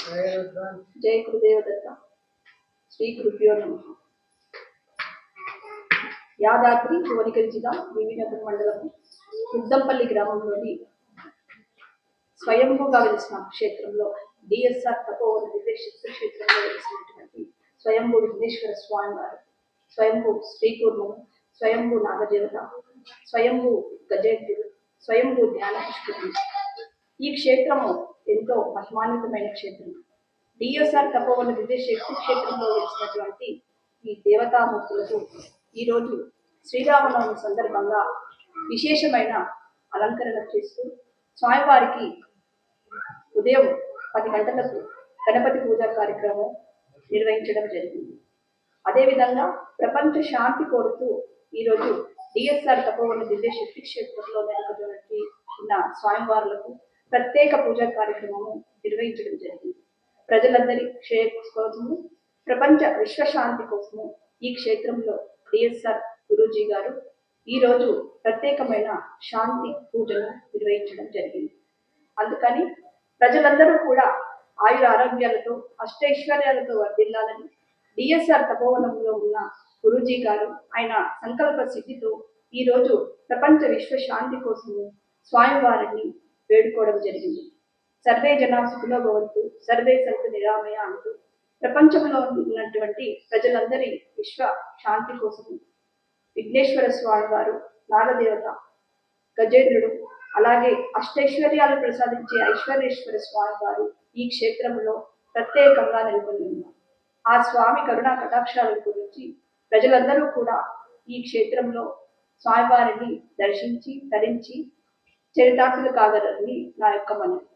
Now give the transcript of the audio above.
జై గురుదేవ దత్త. శ్రీ గురుభ్యో నమః. యాదాద్రి భువనగిరి జిల్లా వివినగర్ మండలం ముద్దంపల్లి గ్రామంలోని స్వయంభూగా వెలిసిన క్షేత్రంలో డిఎస్ఆర్ తపోవన దివ్యశక్తి క్షేత్రంలో వెలిసినటువంటి స్వయంభూ విఘ్నేశ్వర స్వామి వారు, స్వయంభూ శ్రీకూర్మము, స్వయంభూ నాగదేవత, స్వయంభూ గజేంద్రుడు, స్వయంభూ ధ్యాన పుష్కరుడు. ఈ క్షేత్రము ఎంతో మహిమాన్వితమైన క్షేత్రం. డిఎస్ఆర్ తపోవన దివ్యశక్తి క్షేత్రంలో వెలిసినటువంటి ఈ దేవతామూర్తులకు ఈరోజు శ్రీరామనవమి సందర్భంగా విశేషమైన అలంకరణ చేస్తూ స్వామివారికి ఉదయం 10 గంటలకు గణపతి పూజా కార్యక్రమం నిర్వహించడం జరిగింది. అదేవిధంగా ప్రపంచ శాంతి కోరుతూ ఈరోజు డిఎస్ఆర్ తపోవన దివ్యశక్తి క్షేత్రంలో నెలకొన్నటువంటి ఉన్న స్వామివారులకు ప్రత్యేక పూజా కార్యక్రమము నిర్వహించడం జరిగింది. ప్రజలందరి క్షేమ కోసము, ప్రపంచ విశ్వశాంతి కోసము ఈ క్షేత్రంలో డిఎస్ఆర్ గురూజీ గారు ఈరోజు ప్రత్యేకమైన శాంతి పూజను నిర్వహించడం జరిగింది. అందుకని ప్రజలందరూ కూడా ఆయుర ఆరోగ్యాలతో అష్టైశ్వర్యాలతో వర్ధిల్లాలని డిఎస్ఆర్ తపోవనంలో ఉన్న గురూజీ గారు ఆయన సంకల్ప సిద్ధితో ఈరోజు ప్రపంచ విశ్వశాంతి కోసము స్వామివారిని వేడుకోవడం జరిగింది. సర్వే జనా సుఖినో భవంతు, సర్వే సంతు నిరామయ అంటూ ప్రపంచంలో ఉన్నటువంటి ప్రజలందరి విశ్వ శాంతి కోసము విఘ్నేశ్వర స్వామి వారు, నాగదేవత, గజేంద్రుడు, అలాగే అష్టైశ్వర్యాలు ప్రసాదించే ఐశ్వర్యేశ్వర స్వామి వారు ఈ క్షేత్రంలో ప్రత్యేకంగా నెలకొని ఉన్నారు. ఆ స్వామి కరుణా కటాక్షాల గురించి ప్రజలందరూ కూడా ఈ క్షేత్రంలో స్వామివారిని దర్శించి తరించి చరితార్థులు కాగలరని నా యొక్క మనవి.